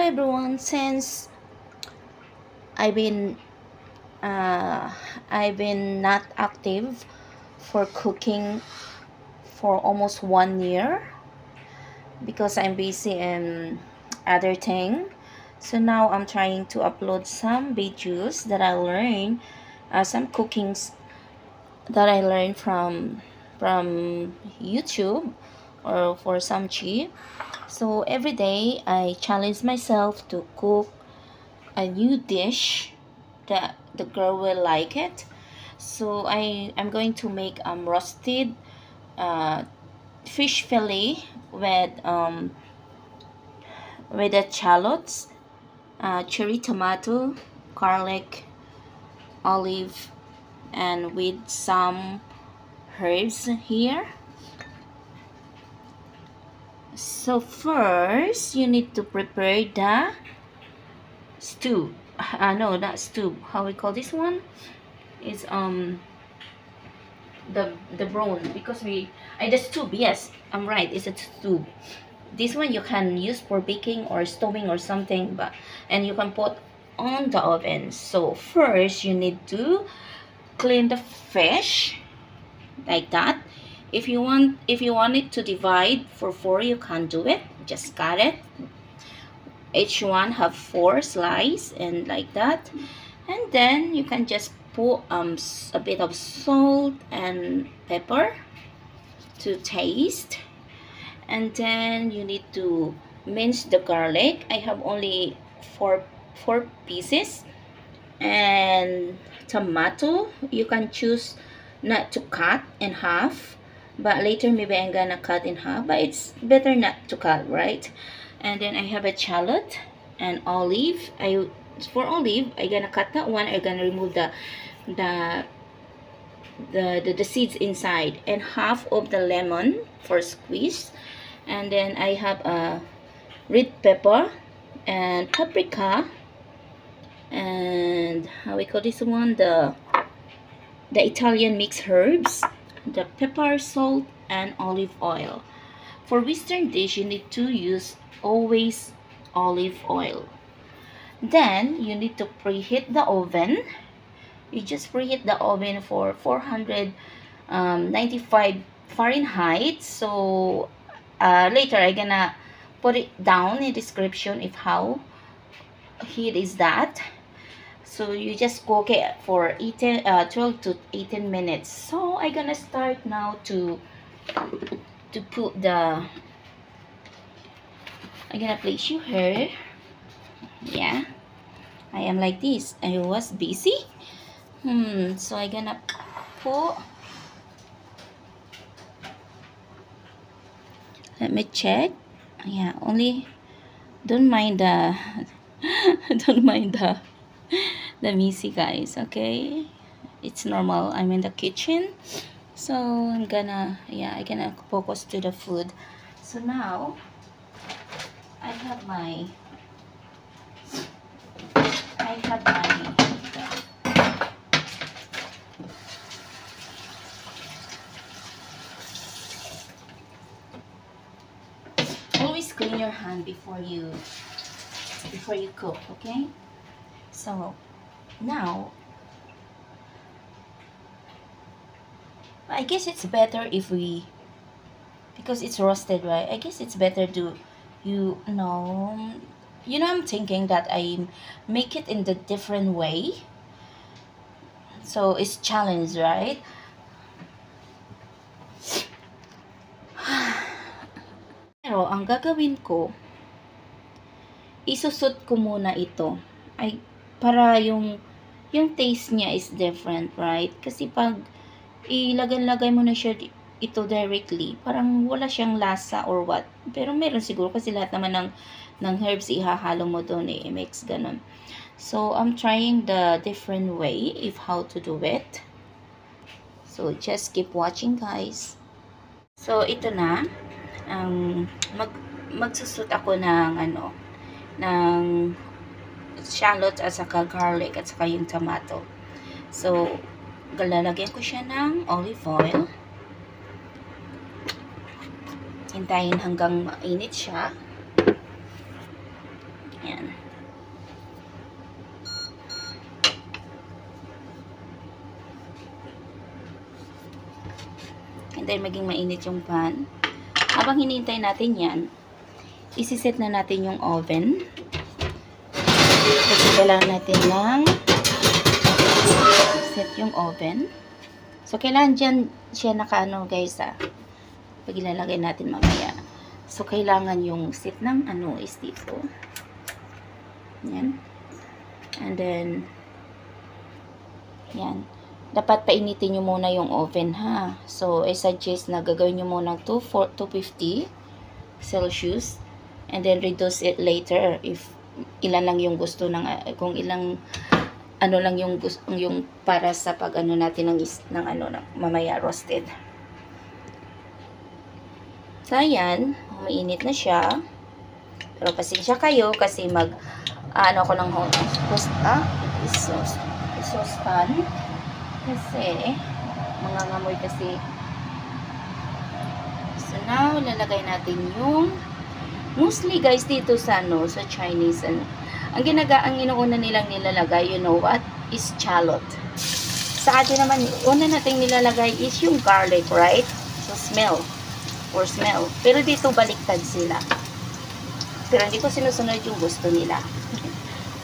everyone. Since I've been uh, I've been not active for cooking for almost 1 year because I'm busy in other thing. So now I'm trying to upload some videos that I learned, some cookings that I learned from YouTube or for some cheap. So every day I challenge myself to cook a new dish that the girl will like it. So I'm going to make roasted uh, fish fillet with the shallots, cherry tomato, garlic, olive, and with some herbs here. So first you need to prepare the stew. No, not stew. How we call this one? Is the brown, because the stew. Yes, I'm right. It's a stew. This one you can use for baking or stewing or something, and you can put on the oven. So first you need to clean the fish like that. If you want it to divide for four, you can do it. Just cut it. Each one have 4 slices and like that, and then you can just put a bit of salt and pepper to taste, and then you need to mince the garlic. I have only four pieces, and tomato you can choose not to cut in half, but later maybe I'm gonna cut in half, but it's better not to cut, right? And then I have a shallot and olive. For olive I gonna cut that one. I'm gonna remove the the seeds inside, and half of the lemon for squeeze. And then I have a red pepper and paprika, and how we call this one, the Italian mixed herbs, the pepper, salt, and olive oil. For Western dish, you need to use always olive oil. Then you need to preheat the oven. You just preheat the oven for 495 Fahrenheit. So later I'm gonna put it down in description if how heat is that. So you just cook it for 12 to 18 minutes. So I'm gonna start now to put I'm gonna place you here. Yeah, I am like this. I was busy. So I'm gonna put. Let me check. Yeah, only don't mind the don't mind the messy, guys. Okay, it's normal. I'm in the kitchen, so I'm gonna focus to the food. So now I have my always clean your hand before you cook, okay? So now I guess it's better if we, because it's roasted, right? I guess it's better to I'm thinking that I make it in the different way, so it's challenge, right? Pero ang gagawin ko, isusot ko muna ito. Ay, para yung taste niya is different, right? Kasi pag ilagay mo na siya ito directly, parang wala siyang lasa or what. Pero meron siguro kasi lahat naman ng herbs ihahalo mo doon, i-mix ganun. So I'm trying the different way if how to do it. So just keep watching, guys. So ito na, magsusot ako ng shallots at saka garlic at saka yung tomato. So lalagyan ko siya ng olive oil. Hintayin hanggang mainit siya. Yan. And then, maging mainit yung pan. Habang hinihintay natin yan, isiset na natin yung oven. Kasi kailangan natin ng set yung oven. So, kailangan dyan siya nakaano guys pag ilalagay natin mamaya. So, kailangan yung set ng is dito. Yan. And then, yan. Dapat painitin nyo muna yung oven ha. So, I suggest na gagawin nyo muna 250 Celsius. And then, reduce it later if ilan lang yung gusto ng, kung ilang lang yung gusto, yung para sa pag natin ng mamaya roasted. So, ayan. Mainit na siya. Pero pasensya kayo kasi ako ng saucepan. Kasi, mga ngamoy kasi. So, now, lalagay natin yung mostly, guys, dito sa, sa Chinese, ang inuuna nilang nilalagay, you know what, is shallot. Sa atin naman, una nating nilalagay is yung garlic, right? So, smell. Pero dito, baliktad sila. Pero hindi ko sinusunod yung gusto nila.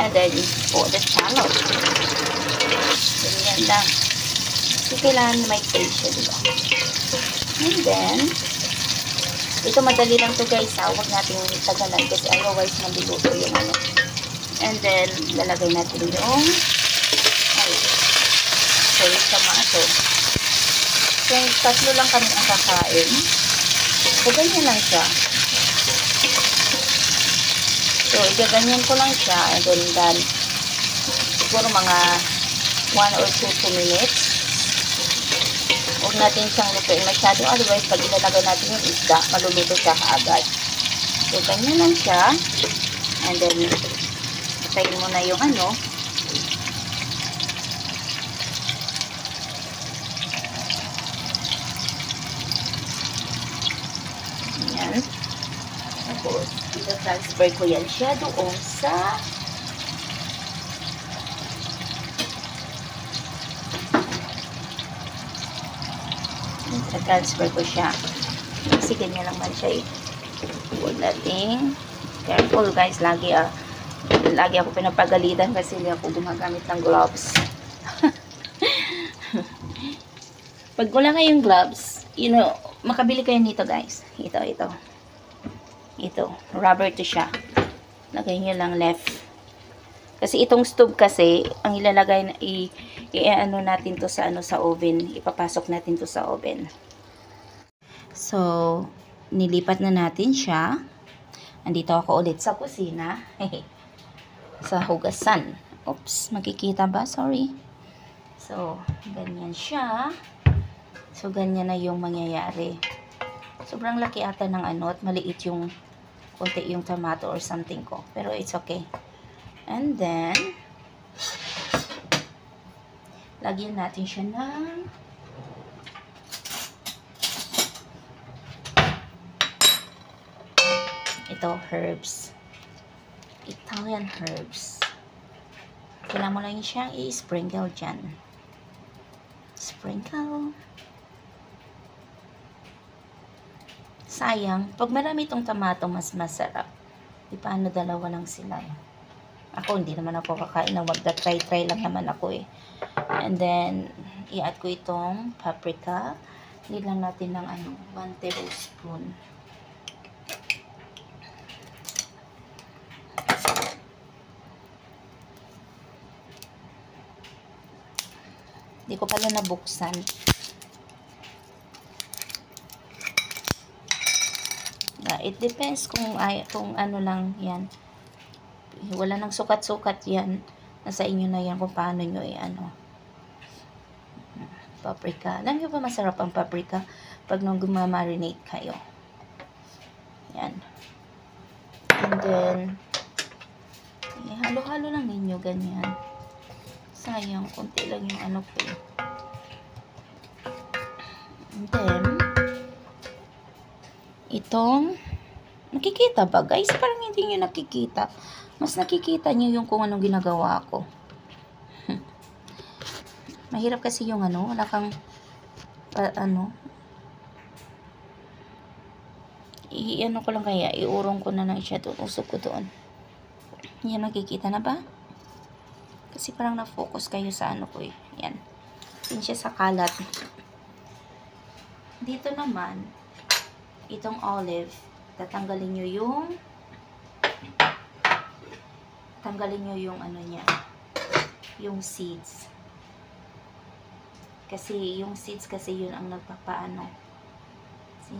And then, the shallot. Ganyan lang. So, kailangan may taste siya, diba? And then, ito madali lang to guys ha. Huwag natin tagalan kasi otherwise mabiluto yung And then, lalagay natin yung tomato. So, tatlo lang kami ang kakain. So, ganyan lang siya. So, igaganyan ko lang siya. And then, siguro mga 1 or 2 minutes. Huwag natin siyang lutuin masyado. Otherwise, pag ilalagay natin yung isda, maluluto siya kaagad. So, ganyan lang siya. And then, patayin mo na yung Ayan. Tapos, ita-transfer ko yan siya doon sa transfer ko siya. Kasi ganyan lang man siya eh. Huwag nating careful guys. Lagi ako pinapagalitan kasi hindi ako gumagamit ng gloves. Pag wala kayong gloves, makabili kayo nito guys. Ito. Rubber to siya. Lagay nyo lang left. Kasi itong stove kasi, ang ilalagay na natin to sa sa oven. Ipapasok natin to sa oven. So, nilipat na natin siya. Andito ako ulit sa kusina. Sa hugasan. Oops, makikita ba? Sorry. So, ganyan siya. So, ganyan na yung mangyayari. Sobrang laki ata ng at maliit yung konti yung tomato or something ko. Pero it's okay. And then, lagyan natin siya ng herbs. Italian herbs. Kailangan mo lang siyang i-sprinkle dyan. Sprinkle. Sayang, pag marami itong tomato, mas masarap. Di paano dalawa lang sila. Ako, hindi naman ako kakain ng magda-try lang naman ako eh. And then, i-add ko itong paprika. Need lang natin ng 1 tablespoon. Hindi ko pala nabuksan. It depends kung lang yan. Wala nang sukat-sukat yan. Nasa inyo na yan kung paano nyo paprika. Alam nyo ba masarap ang paprika pag nung gumamarinate kayo. Yan. And then, halo-halo lang ninyo ganyan. Sayang, konti lang yung ko. And then, itong, nakikita ba guys? Parang hindi nyo nakikita. Mas nakikita niyo yung kung anong ginagawa ko. Mahirap kasi yung ano, wala kang i-ano ko lang kaya, iurong ko na lang siya doon, usok ko doon. Yan, nakikita na ba? Kasi parang na-focus kayo sa ano ko eh. Yan. Yan siya sa kalat. Dito naman, itong olive, tatanggalin nyo yung ano niya, yung seeds. Kasi yung seeds kasi yun ang nagpapaano.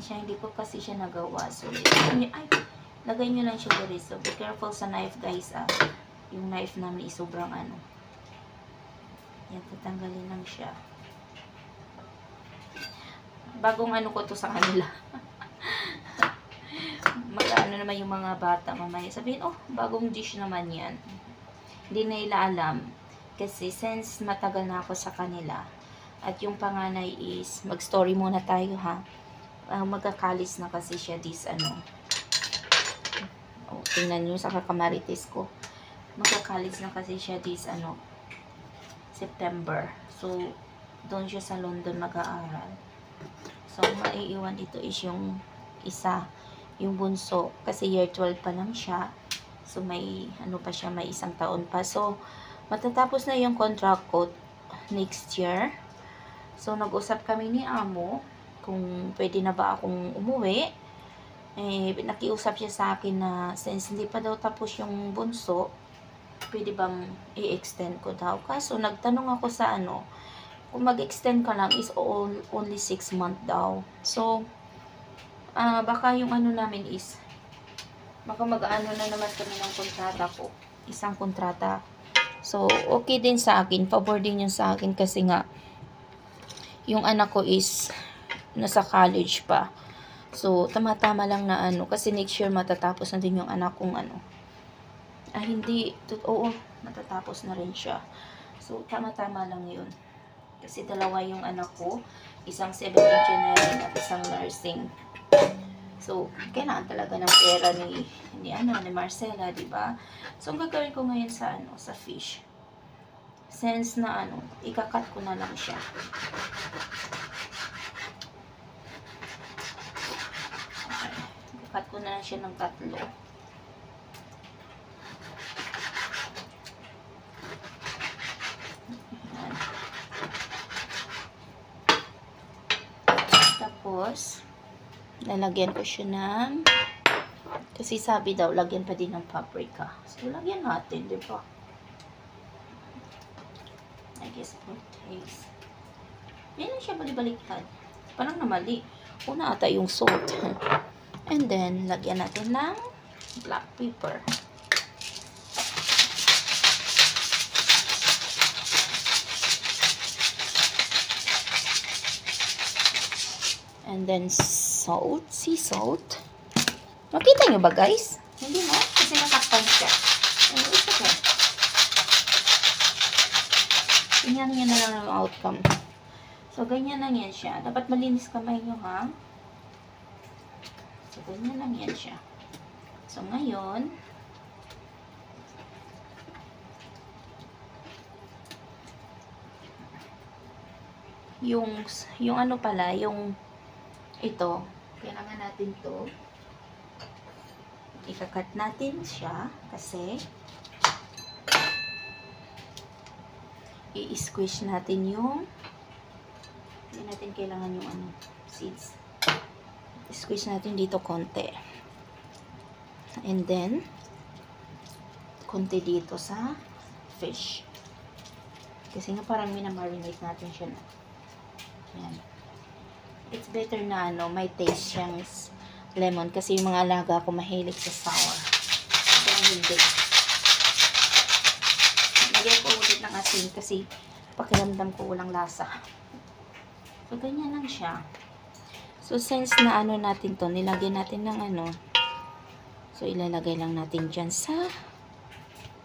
Siya, hindi ko kasi siya nagawa. So, lagay nyo lang siya dito. So, be careful sa knife, guys. Yung knife namin is sobrang ano. Yan, tatanggalin lang siya. Bagong ano ko to sa kanila. Mag-ano naman yung mga bata mamaya. Sabihin, oh, bagong dish naman yan. Hindi na nila alam. Kasi since matagal na ako sa kanila, at yung panganay is, mag-story muna tayo ha. Magkakalis na kasi siya this ano. Oh, tingnan nyo sa kakamarites ko. Magkakalis na kasi siya this ano, September. So, doon siya sa London mag-aaral. So, maiiwan dito is yung isa, yung bunso. Kasi year 12 pa lang siya. So, may ano pa siya, may isang taon pa. So, matatapos na yung contract ko next year. So, nag-usap kami ni Amo kung pwede na ba akong umuwi. Eh, nakiusap siya sa akin na since hindi pa daw tapos yung bunso, pwede bang i-extend ko daw. Kaso, nagtanong ako sa ano, kung mag-extend ka lang is only 6 months daw. So, baka yung ano namin is, baka mag-ano na naman kami ng kontrata ko. Isang kontrata. So, okay din sa akin. Favor din yun sa akin kasi nga, yung anak ko is nasa college pa. So, tama-tama lang na ano. Kasi next year matatapos na din yung anak kong ano. Hindi. Oo, matatapos na rin siya. So, tama-tama lang yun. Kasi dalawa yung anak ko. Isang civil engineering at isang nursing. So, kailangan talaga ng pera ni Marcela, diba? So, ang gagawin ko ngayon sa ano, sa fish. Since na ano, ikakat ko na lang siya. Cut ko na lang siya ng 3. Tapos, lalagyan ko siya ng, kasi sabi daw, lagyan pa din ng paprika. So, lagyan natin, di ba? I guess for taste. Yan lang siya balibaliktad. Parang namali. Una ata yung salt. And then, lagyan natin ng black pepper. And then, salt. Sea salt. Makita nyo ba, guys? Hindi mo? Kasi nasakpan siya. It's okay. Tingnan nyo na lang ang outcome. So, ganyan lang yan siya. Dapat malinis kamay nyo, ha? So, ganyan lang yan siya. So, ngayon, yung ano pala, yung ito, kailangan natin to. Ikakat natin siya kasi i-squish natin yung hindi natin kailangan yung ano, seeds. Squeeze natin dito konti. And then, konti dito sa fish. Kasi nga parang minamarinate natin siya na. Yan. It's better na ano, may taste siyang lemon. Kasi yung mga alaga ko mahilig sa sour. Kaya hindi. Lagyan ko ulit ng asin kasi pakiramdam ko walang lasa. So, ganyan lang siya. So, since na ano natin to, nilagyan natin ng ano. So, ilalagay lang natin dyan sa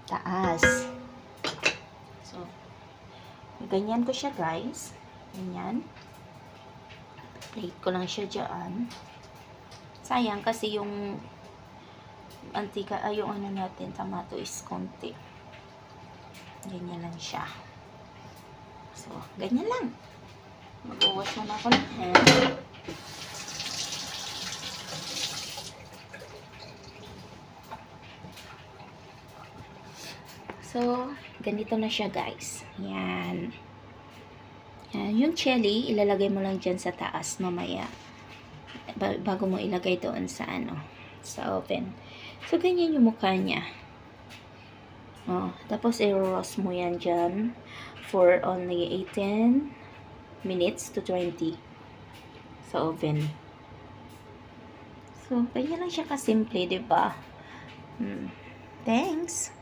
taas. So, ganyan ko siya, guys. Ganyan. Plate ko lang siya dyan. Sayang kasi yung antika, ay yung ano natin, tomato is konti. Ganyan lang siya. So, ganyan lang. Mag-uwas muna ako ng hand. So, ganito na siya guys. Yan. Yan. Yung chili, ilalagay mo lang dyan sa taas mamaya. Bago mo ilagay doon sa sa oven. So, ganyan yung mukha niya. Oh, tapos i-roast mo yan dyan for only 18 minutes to 20 sa oven. So, ganyan lang siya kasimple, diba? Thanks!